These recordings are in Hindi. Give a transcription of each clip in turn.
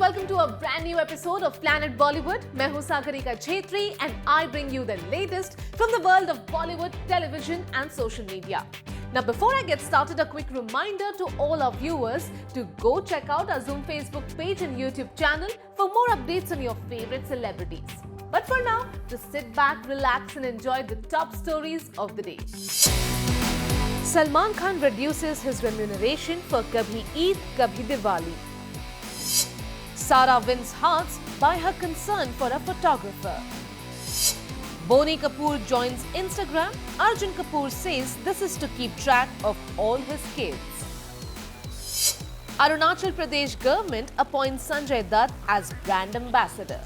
welcome to a brand new episode of Planet Bollywood. मैं हूं Sagarika Chhetri and I bring you the latest from the world of Bollywood, television and social media. Now before I get started, a quick reminder to all our viewers to go check out our Zoom Facebook page and YouTube channel for more updates on your favorite celebrities. But for now, just sit back, relax and enjoy the top stories of the day. Salman Khan reduces his remuneration for Kabhi Eid, Kabhi Diwali. Sara wins hearts by her concern for a photographer. Boney Kapoor joins Instagram. Arjun Kapoor says this is to keep track of all his kids. Arunachal Pradesh government appoints Sanjay Dutt as brand ambassador.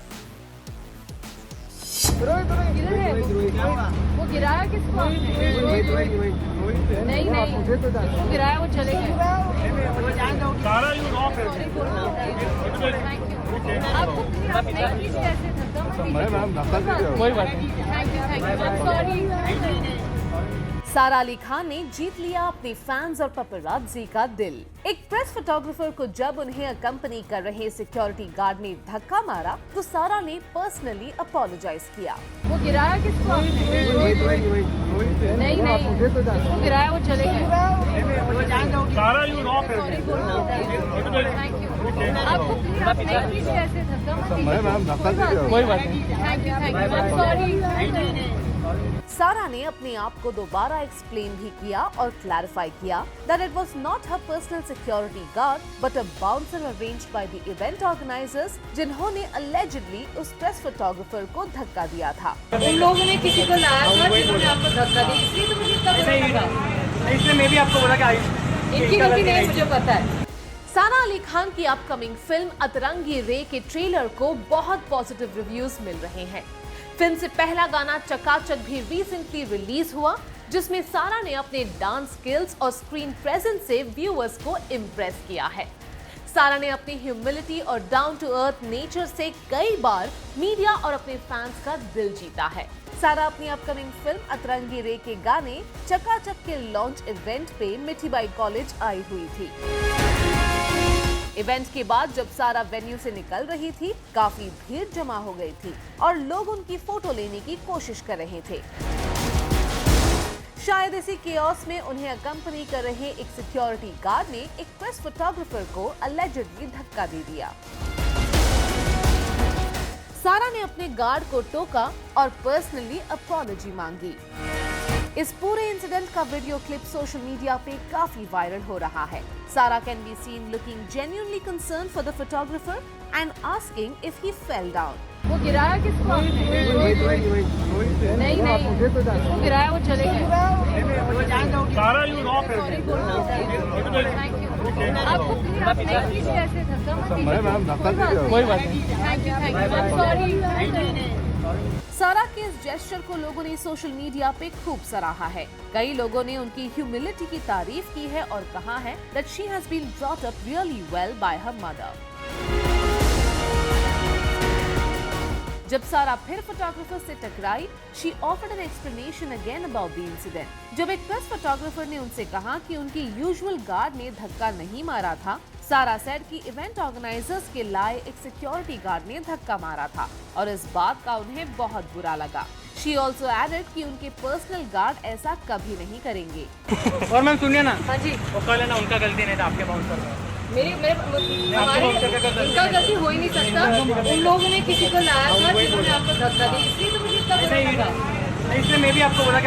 वो गिराया किसको? नहीं जिसको गिराया वो चले गए। सारा अली खान ने जीत लिया अपने फैंस और पपराज़ी का दिल। एक प्रेस फोटोग्राफर को जब उन्हें अकंपनी कर रहे सिक्योरिटी गार्ड ने धक्का मारा तो सारा ने पर्सनली अपोलोजाइज किया। वो गिराया किसको? नहीं जिसको गिराया वो चले गए। सारा ने अपने आप को दोबारा एक्सप्लेन भी किया और क्लैरिफाई किया that it was not her personal security guard but a bouncer arranged by the event organizers जिन्होंने allegedly उस प्रेस फोटोग्राफर को धक्का दिया था। उन लोगों ने किसी को लाया था जिन्होंने आपको धक्का दी, इसलिए तो मुझे इतना बुरा लगा। इसलिए मैं भी आपको बोला कि इनकी गलती नहीं, मुझे पता है। सारा अली खान की अपकमिंग फिल्म अतरंगी रे के ट्रेलर को बहुत पॉजिटिव रिव्यूज मिल रहे हैं। फिल्म से पहला गाना चकाचक भी रिसेंटली रिलीज हुआ, जिसमें सारा ने अपने डांस स्किल्स और स्क्रीन प्रेजेंस से व्यूअर्स को इम्प्रेस किया है। सारा ने अपनी ह्यूमिलिटी और डाउन टू अर्थ नेचर से कई बार मीडिया और अपने फैंस का दिल जीता है। सारा अपनी अपकमिंग फिल्म अतरंगी रे के गाने चकाचक के लॉन्च इवेंट पे मिठी बाई कॉलेज आई हुई थी। इवेंट के बाद जब सारा वेन्यू से निकल रही थी, काफी भीड़ जमा हो गई थी और लोग उनकी फोटो लेने की कोशिश कर रहे थे। शायद इसी केओस में उन्हें अकंपनी कर रहे एक सिक्योरिटी गार्ड ने एक प्रेस फोटोग्राफर को अलेजिडली धक्का दे दिया। सारा ने अपने गार्ड को टोका और पर्सनली अपॉलॉजी मांगी। इस पूरे इंसिडेंट का वीडियो क्लिप सोशल मीडिया पे काफी वायरल हो रहा है। Sara can be seen looking genuinely concerned for the photographer and asking if he fell down. वो गिराया किसको? नहीं जिसको गिराया वो चले गए। आपने प्लीज कैसे धक्का? कोई बात नहीं। सारा के इस जेस्चर को लोगों ने सोशल मीडिया पे खूब सराहा है। कई लोगों ने उनकी ह्यूमिलिटी की तारीफ की है और कहा है that she has been brought up really well by her mother. जब सारा फिर फोटोग्राफर से टकराई, she offered an explanation again about the incident. जब एक प्रेस फोटोग्राफर ने उनसे कहा कि उनकी यूजुअल गार्ड ने धक्का नहीं मारा था, सारा सेड कि इवेंट ऑर्गेनाइजर्स के लाए एक सिक्योरिटी गार्ड ने धक्का मारा था और इस बात का उन्हें बहुत बुरा लगा। She also added कि उनके पर्सनल गार्ड ऐसा कभी नहीं करेंगे। और मैम सुनिए ना। हाँ जी। वो कल है ना, उनका गलती नहीं था, आपके बाउंसर उनका गलती हो ही नहीं सकता। उन लोगों ने किसी को लाया था जिन्होंने आपको धक्का दी, इसलिए तो मुझे इतना बुरा लगा। इसलिए मैं भी आपको बोला कि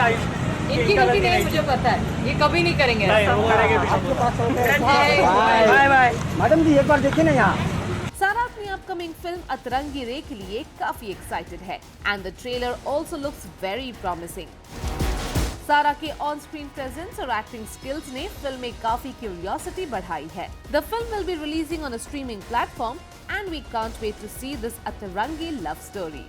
इनकी गलती नहीं, मुझे पता है, ये कभी नहीं करेंगे। बाय बाय मैडम जी, एक बार देखिए ना यहाँ। सारा अपनी अपकमिंग फिल्म अतरंगी रे के लिए काफी एक्साइटेड है and the trailer also looks very promising. Sara के ऑन स्क्रीन प्रेजेंस और एक्टिंग स्किल्स ने फिल्म में काफी क्यूरियोसिटी बढ़ाई है। The film will be releasing on a streaming platform and we can't wait to see this Atrangi love story.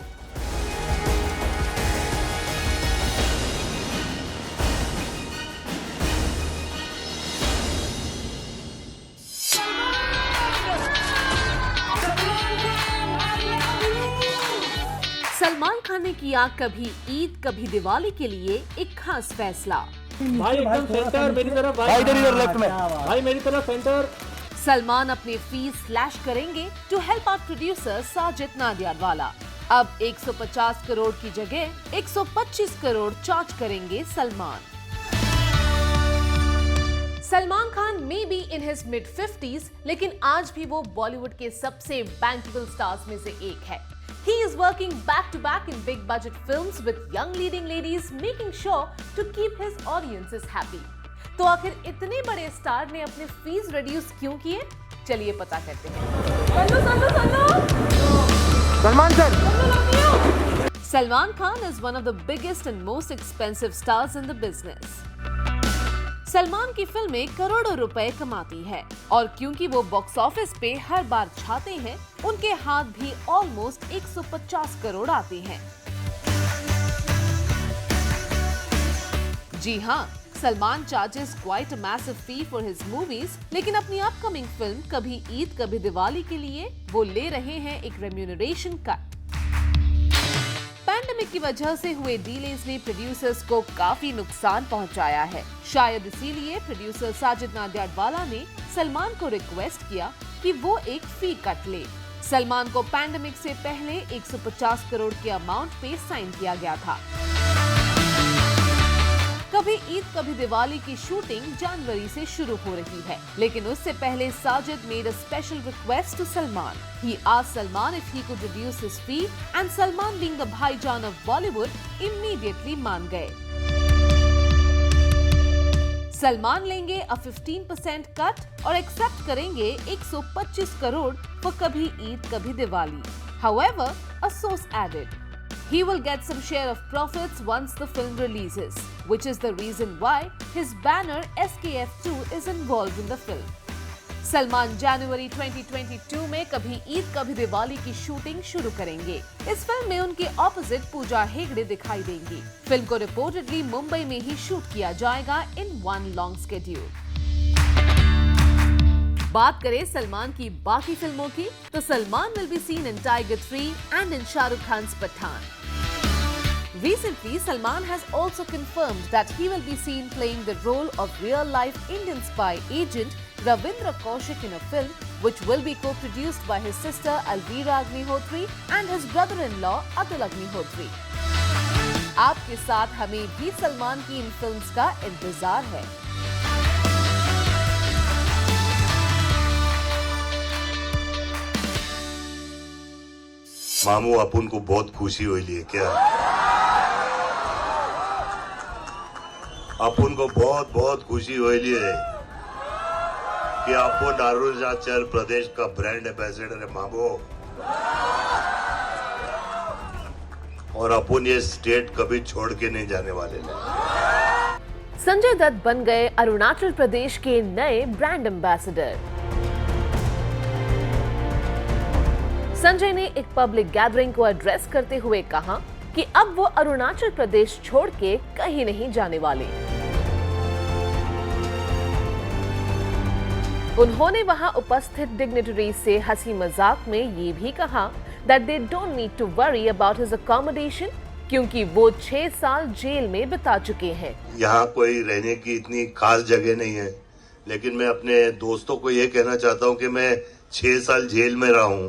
Salman Khan ने किया कभी ईद कभी दिवाली के लिए एक खास फैसला। भाई एकदम सेंटर मेरी तरफ, भाई इधर लेफ्ट में, भाई मेरी तरफ सेंटर। सलमान अपनी फीस स्लैश करेंगे to help out producer Sajid Nadiadwala. अब 150 करोड़ की जगह 125 करोड़ चार्ज करेंगे Salman. Salman Khan may be in his mid 50s, लेकिन आज भी वो बॉलीवुड के सबसे बैंकेबल स्टार्स में से एक है। He is working back to back in big budget films with young leading ladies, making sure to keep his audiences happy. तो आखिर इतने बड़े स्टार ने अपने फीस रिड्यूस क्यों किए? चलिए पता करते हैं। Salman sir. Salman Khan is one of the biggest and most expensive stars in the business. Salman की फिल्में करोड़ों रुपए कमाती है और क्योंकि वो बॉक्स ऑफिस पे हर बार छाते हैं, उनके हाथ भी ऑलमोस्ट 150 करोड़ आते हैं। जी हाँ, Salman charges quite a massive fee for his movies, लेकिन अपनी अपकमिंग फिल्म कभी ईद कभी दिवाली के लिए वो ले रहे हैं एक रेम्यूनरेशन कट। पैंडेमिक की वजह से हुए डीलेज ने प्रोड्यूसर्स को काफी नुकसान पहुंचाया है। शायद इसीलिए प्रोड्यूसर साजिद नाडियाडवाला ने सलमान को रिक्वेस्ट किया कि वो एक फी कट ले। सलमान को पैंडेमिक से पहले 150 करोड़ के अमाउंट पे साइन किया गया था। कभी ईद कभी दिवाली की शूटिंग जनवरी से शुरू हो रही है, लेकिन उससे पहले Sajid made a special request to Salman. He asked Salman if he could reduce his fee, and Salman, being the भाईजान of Bollywood, immediately मान गए। सलमान लेंगे अ 15% कट और एक्सेप्ट करेंगे 125 करोड़ for कभी ईद कभी Diwali. However, a source added, he will get some share of profits once the film releases, which is the reason why his banner SKF2 is involved in the film. Salman जनवरी 2022 में कभी ईद कभी दिवाली की शूटिंग शुरू करेंगे। इस फिल्म में उनके ऑपोजिट पूजा हेगड़े दिखाई देंगी। फिल्म को रिपोर्टेडली मुंबई में ही शूट किया जाएगा इन वन लॉन्ग स्केड्यूल। बात करें सलमान की बाकी फिल्मों की, तो Salman will be seen in Tiger 3 and in Shahrukh Khan's Pathaan. Recently, Salman has also confirmed that he will be seen playing the role of real-life Indian spy agent Ravindra Kaushik in a film which will be co-produced by his sister Alvira Agnihotri and his brother-in-law Atul Agnihotri. आपके साथ हमें भी सलमान की इन फिल्म्स का इंतजार है। मामू अपन को बहुत खुशी हुई है क्या? अपन को बहुत बहुत खुशी हुई है कि अपन अरुणाचल प्रदेश का ब्रांड एम्बेसडर है मामू, और अपन ये स्टेट कभी छोड़ के नहीं जाने वाले हैं। संजय दत्त बन गए अरुणाचल प्रदेश के नए ब्रांड एम्बेसडर। संजय ने एक पब्लिक गैदरिंग को एड्रेस करते हुए कहा कि अब वो अरुणाचल प्रदेश छोड़ के कहीं नहीं जाने वाले। उन्होंने वहां उपस्थित डिग्निटरीज से हंसी मजाक में ये भी कहा that they don't need to worry about his accommodation, क्योंकि वो 6 साल जेल में बिता चुके हैं। यहाँ कोई रहने की इतनी खास जगह नहीं है, लेकिन मैं अपने दोस्तों को ये कहना चाहता हूँ कि मैं 6 साल जेल में रहा हूँ,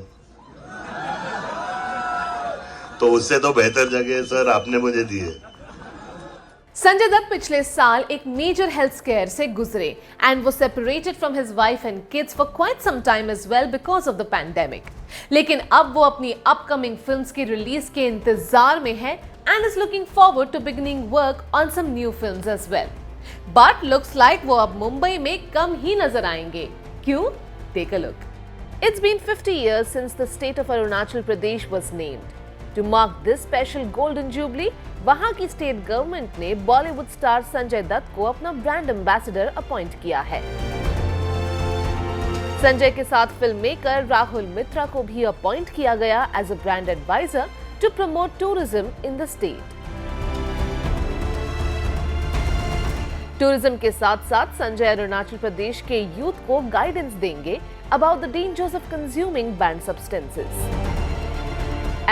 तो उससे तो बेहतर जगह सर आपने मुझे दी है। संजय दत्त पिछले साल एक मेजर हेल्थ स्केयर से गुजरे एंड वो separated from his wife and kids for quite some time as well because of the pandemic. लेकिन अब वो अपनी अपकमिंग फिल्म्स की रिलीज के इंतजार में है and is looking forward to beginning work on some new films as well. But looks like वो अब मुंबई में कम ही नजर आएंगे। क्यों? Take a look. It's been 50 years since the state of Arunachal Pradesh was named. To mark this special golden jubilee, वहां की स्टेट गवर्नमेंट ने बॉलीवुड स्टार संजय दत्त को अपना ब्रांड एम्बेसडर अपॉइंट किया है। संजय के साथ फिल्म मेकर राहुल मित्रा को भी अपॉइंट किया गया as a brand adviser to promote tourism in the state. Tourism के साथ साथ संजय अरुणाचल प्रदेश के यूथ को गाइडेंस देंगे about the dangers of consuming banned substances.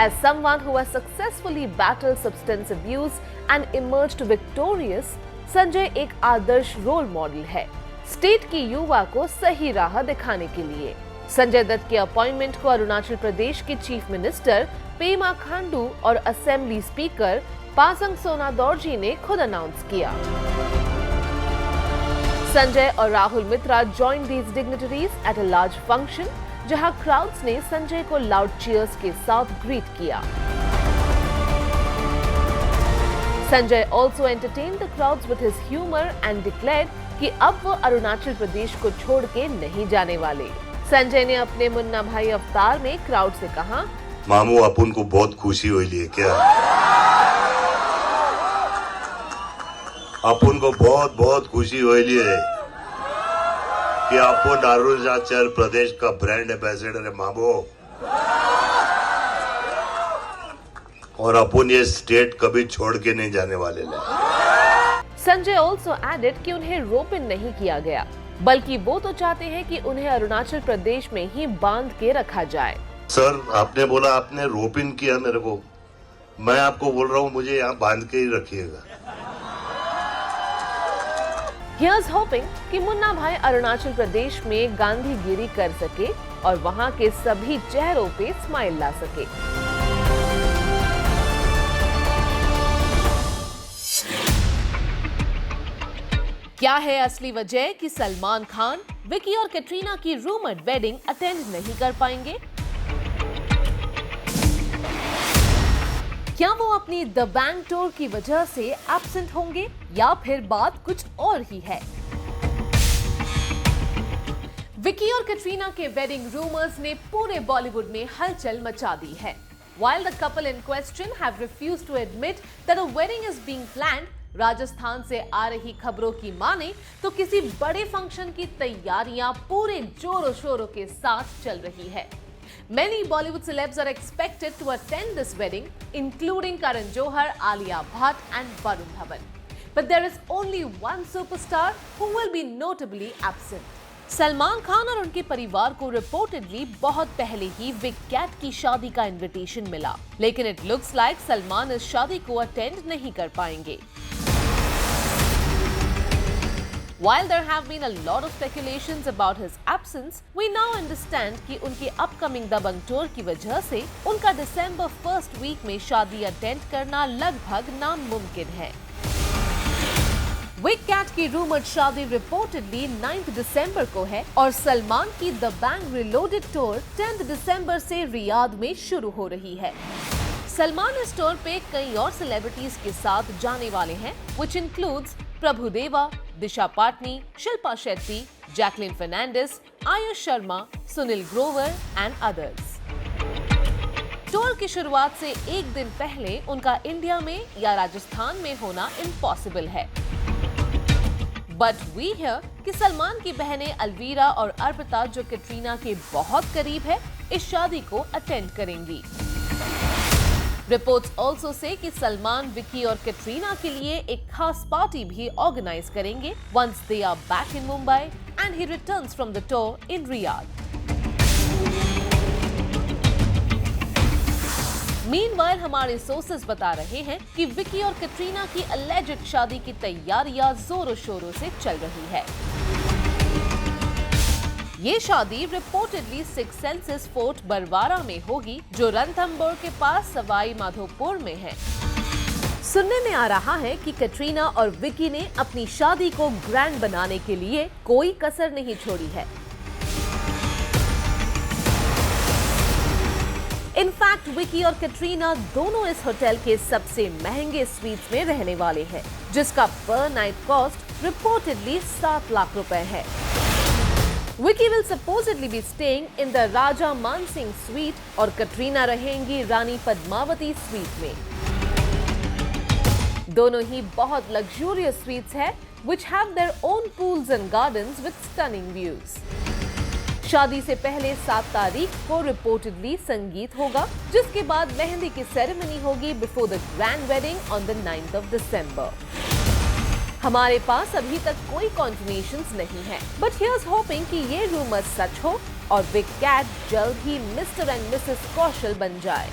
As someone who has successfully battled substance abuse and emerged victorious, Sanjay एक आदर्श रोल मॉडल है। स्टेट की युवा को सही राह दिखाने के लिए। संजय दत्त के अपॉइंटमेंट को अरुणाचल प्रदेश के चीफ मिनिस्टर पेमा खांडू और असेंबली स्पीकर पासंग सोनादोर्जी ने खुद अनाउंस किया। संजय और राहुल मित्रा joined these dignitaries at a large function, जहां क्राउड्स ने संजय को लाउड चीयर्स के साथ ग्रीट किया। Sanjay also entertained the crowds with his humor and declared कि अब वो अरुणाचल प्रदेश को छोड़ के नहीं जाने वाले। संजय ने अपने मुन्ना भाई अवतार में क्राउड से कहा, मामू अपन को बहुत खुशी हुई है क्या? अपन को बहुत बहुत खुशी हुई है कि अपन अरुणाचल प्रदेश का ब्रांड एम्बेसडर है मामू, और अपन ये स्टेट कभी छोड़ के नहीं जाने वाले हैं। संजय ऑल्सो एडेड कि उन्हें रोप इन नहीं किया गया, बल्कि वो तो चाहते हैं कि उन्हें अरुणाचल प्रदेश में ही बांध के रखा जाए। सर, आपने बोला आपने रोप इन किया मेरे को, मैं आपको बोल रहा हूँ मुझे यहाँ बांध के ही रखिएगा। Here's hoping कि मुन्ना भाई अरुणाचल प्रदेश में गांधीगिरी कर सके और वहां के सभी चेहरों पे स्माइल ला सके। क्या है असली वजह कि सलमान खान विकी और कैटरीना की रूमर्ड वेडिंग अटेंड नहीं कर पाएंगे? क्या वो अपनी द बैंक टूर की वजह से एब्सेंट होंगे या फिर बात कुछ और ही है? विकी और कैटरीना के वेडिंग रूमर्स ने पूरे बॉलीवुड में हलचल मचा दी है। While the couple in question have refused to admit that a wedding is being planned, Rajasthan से आ रही खबरों की माने तो किसी बड़े फंक्शन की तैयारियां पूरे जोरों शोरों के साथ चल रही है। Many Bollywood celebs are expected to attend this wedding, including Karan Johar, Alia Bhatt and Varun Dhawan. But there is only one superstar who will be notably absent. Salman Khan और उनके परिवार को रिपोर्टेडली बहुत पहले ही विक कैट की शादी का इनविटेशन मिला, लेकिन इट लुक्स लाइक सलमान इस शादी को अटेंड नहीं कर पाएंगे। While there have been a lot of speculations about his absence, we now understand कि उनकी upcoming दबंग टूर की वजह से उनका दिसंबर फर्स्ट वीक में शादी अटेंड करना लगभग नामुमकिन है। विक कैट की रूमर्ड शादी रिपोर्टेडली 9 दिसंबर को है और सलमान की द बैंक रिलोडेड टूर 10 दिसंबर से रियाद में शुरू हो रही है। सलमान इस टूर पे कई और सेलिब्रिटीज के साथ जाने वाले हैं, which includes Prabhudeva, Disha Patani, Shilpa Shetty, Jacqueline Fernandez, Ayush Sharma, Sunil Grover and others. Tour की शुरुआत से एक दिन पहले उनका इंडिया में या राजस्थान में होना इम्पॉसिबल है। बट वी हियर कि सलमान की बहनें अलवीरा और अर्पिता, जो कैटरीना के बहुत करीब है, इस शादी को अटेंड करेंगी। रिपोर्ट्स ऑल्सो से कि सलमान विकी और कैटरीना के लिए एक खास पार्टी भी ऑर्गेनाइज करेंगे once they are back in Mumbai and he returns from the tour in Riyadh. Meanwhile हमारे सोर्सेज बता रहे हैं कि विकी और कैटरीना की अलेज्ड शादी की तैयारियां जोरों शोरों से चल रही है। ये शादी reportedly six senses fort Barwara में होगी, जो रणथंभौर के पास सवाई माधोपुर में है। सुनने में आ रहा है कि कैटरीना और विकी ने अपनी शादी को ग्रैंड बनाने के लिए कोई कसर नहीं छोड़ी है। इनफैक्ट विकी और कैटरीना दोनों इस होटल के सबसे महंगे स्वीट्स में रहने वाले हैं, जिसका पर नाइट कॉस्ट रिपोर्टेडली 7 लाख रुपए है। Vicky will supposedly be staying in the Raja Man Singh suite और कैटरीना रहेंगी रानी पद्मावती स्वीट में। दोनों ही बहुत luxurious suites है, which have their own pools and gardens with stunning views. शादी से पहले 7 तारीख को रिपोर्टेडली संगीत होगा, जिसके बाद मेहंदी की सेरेमनी होगी before the grand wedding on the 9th of December. हमारे पास अभी तक कोई कॉन्फर्मेशंस नहीं है, बट हियर्स होपिंग कि ये रूमर सच हो और विक कैट जल्द ही मिस्टर एंड मिसेस कौशल बन जाए।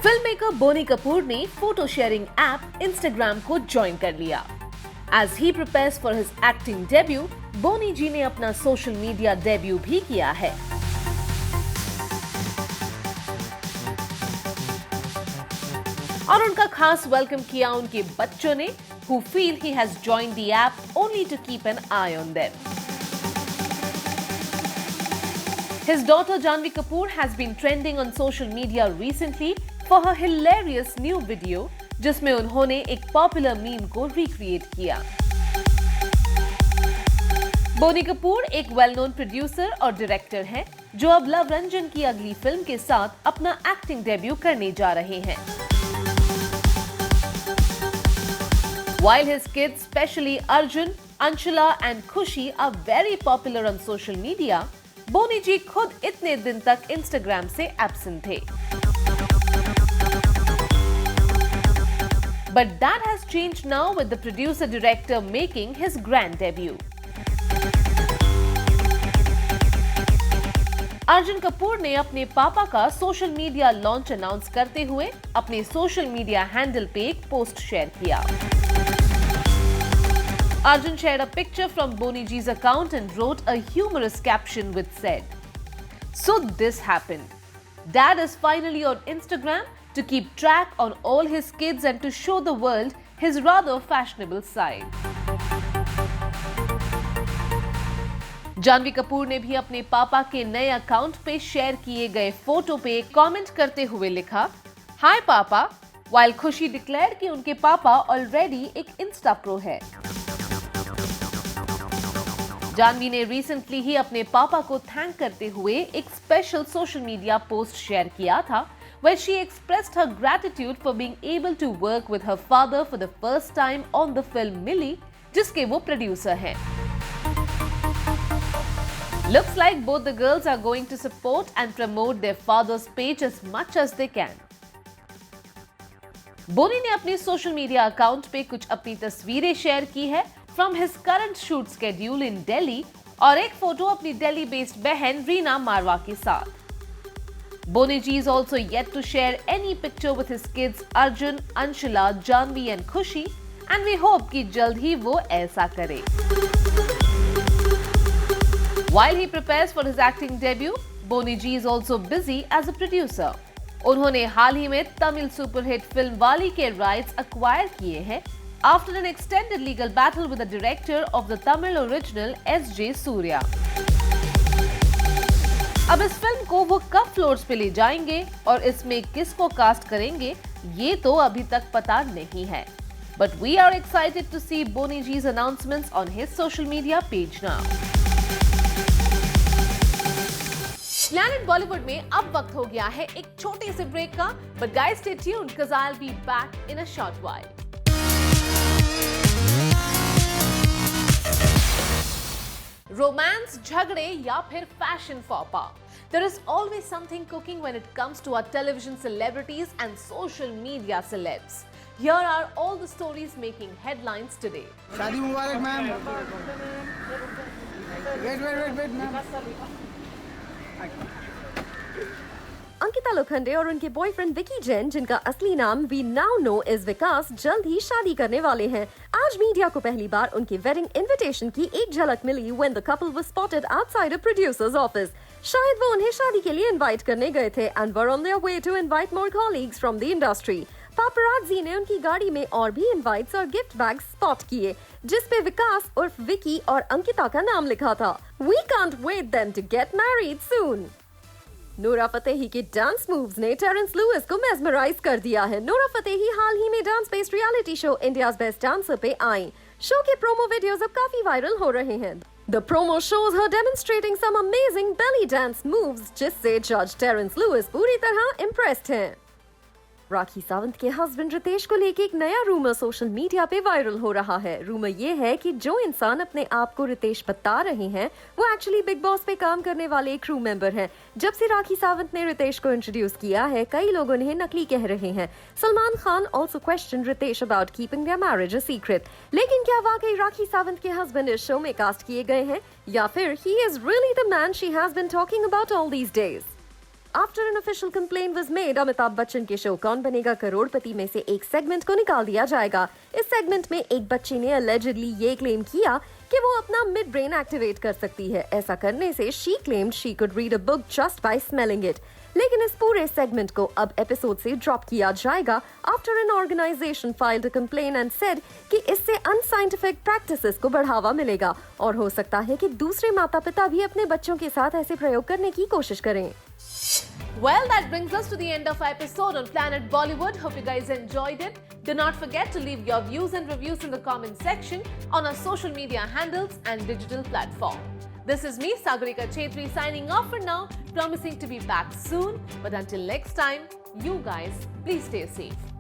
फिल्म मेकर बोनी कपूर ने फोटो शेयरिंग ऐप इंस्टाग्राम को ज्वाइन कर लिया। As he prepares for his acting debut, बोनी जी ने अपना सोशल मीडिया डेब्यू भी किया है। और उनका खास वेलकम किया उनके बच्चों ने, who feel he has joined the app only to keep an eye on them. His daughter Janhvi Kapoor has been trending on social media recently for her hilarious new video, जिसमें उन्होंने एक पॉपुलर मीम को रिक्रिएट किया। बोनी कपूर एक वेल नोन प्रोड्यूसर और डायरेक्टर हैं, जो अब लव रंजन की अगली फिल्म के साथ अपना एक्टिंग डेब्यू करने जा रहे हैं। While his kids, especially Arjun, Anshula and Khushi, are very popular on social media, बोनी जी खुद इतने दिन तक इंस्टाग्राम से एब्सेंट थे। But that has changed now with the producer-director making his grand debut. Arjun Kapoor ने अपने पापा का सोशल मीडिया लॉन्च अनाउंस करते हुए अपने सोशल मीडिया हैंडल पे एक पोस्ट शेयर किया। Arjun shared a picture from Boni Ji's account and wrote a humorous caption which said, "So this happened. Dad is finally on Instagram to keep track on all his kids and to show the world his rather fashionable side." Janhvi Kapoor ने भी अपने पापा के नए अकाउंट पे शेयर किए गए फोटो पे कमेंट करते हुए लिखा, "हाय पापा," while खुशी डिक्लेयर कि उनके पापा ऑलरेडी एक इंस्टा प्रो है। जानवी ने रिसेंटली ही अपने पापा को थैंक करते हुए एक special social media post share किया था, where she expressed her gratitude for being able to work with her father for the first time on the film Millie, जिसके वो प्रोड्यूसर हैं। Looks like both the girls are going to support and promote their father's page as much as they can. बोनी ने अपने सोशल मीडिया अकाउंट पे कुछ अपनी तस्वीरें शेयर की है from his current shoot schedule in Delhi और एक फोटो अपनी दिल्ली बेस्ड बहन रीना मारवा के साथ। Boni Ji is also yet to share any picture with his kids Arjun, Anshula, Janhvi and Khushi, and we hope कि जल्द ही वो ऐसा करे। While he prepares for his acting debut, Boni Ji is also busy as a producer. उन्होंने हाल ही में तमिल सुपरहिट फिल्म वाली के राइट्स एक्वायर किए हैं after an extended legal battle with the director of the Tamil original S.J. Surya. अब इस फिल्म को वो कब फ्लोर्स पे ले जाएंगे और इसमें किसको कास्ट करेंगे, ये तो अभी तक पता नहीं है। But we are excited to see Boni Ji's announcements on his social media page now. Planet Bollywood में अब वक्त हो गया है एक छोटे से ब्रेक का, but guys stay tuned because I'll be back in a short while. Romance, झगड़े या फिर fashion फॉपा, there is always something cooking when it comes to our television celebrities and social media celebs. Here are all the stories making headlines today. शादी मुबारक ma'am. Wait ma'am. Ankita Lokhande और उनके बॉयफ्रेंड विकी जैन, जिनका असली नाम we now know is Vikas, जल्द ही शादी करने वाले हैं। आज मीडिया को पहली बार उनके वेडिंग इनविटेशन की एक झलक मिली when the couple was spotted outside a producer's office. शायद वो उन्हें शादी के लिए इनवाइट करने गए थे and were on their way to invite more colleagues from the industry. पापराज़ी ने उनकी गाड़ी में और भी इनवाइट्स और गिफ्ट बैग्स स्पॉट किए, जिस पे विकास उर्फ विकी और अंकिता का नाम लिखा था। We can't wait them to get married soon. Nora Fatehi के डांस मूव्स ने टेरेंस लुइस को मेस्मराइज कर दिया है। नोरा फतेही हाल ही में dance based reality show India's best dancer पे आई। शो के प्रोमो वीडियोस अब काफी वायरल हो रहे हैं। The promo shows her demonstrating some amazing belly dance moves, जिससे जज टेरेंस लुइस पूरी तरह इम्प्रेस्ड हैं। राखी सावंत के हस्बैंड रितेश को लेके एक नया रूमर सोशल मीडिया पे वायरल हो रहा है। रूमर ये है कि जो इंसान अपने आप को रितेश बता रहे हैं वो एक्चुअली बिग बॉस पे काम करने वाले एक क्रू मेंबर हैं। जब से राखी सावंत ने रितेश को इंट्रोड्यूस किया है, कई लोग उन्हें नकली कह रहे हैं। Salman Khan also question Riteish about keeping their marriage a secret. लेकिन क्या वाकई राखी सावंत के हस्बैंड इस शो में कास्ट किए गए हैं या फिर he is really the man she has been talking about all these days? After an official complaint was made, Amitabh Bachchan के शो कौन बनेगा करोड़पति में से एक सेगमेंट को निकाल दिया जाएगा। इस सेगमेंट में एक बच्ची ने allegedly ये क्लेम किया कि वो अपना मिड ब्रेन एक्टिवेट कर सकती है। ऐसा करने से she claimed she could read a book just by smelling it। लेकिन इस पूरे सेगमेंट को अब एपिसोड से ड्रॉप किया जाएगा after an organisation filed a complain and said कि इससे अनसाइंटिफिक प्रैक्टिसेस को बढ़ावा मिलेगा और हो सकता है कि दूसरे माता-पिता भी अपने बच्चों के साथ ऐसे प्रयोग करने की कोशिश करें। Well, that brings us to the end of our episode on Planet Bollywood. Hope you guys enjoyed it. Do not forget to leave your views and reviews in the comment section on our social media handles and digital platform. This is me, Sagarika Chetri, signing off for now, promising to be back soon. But until next time, you guys, please stay safe.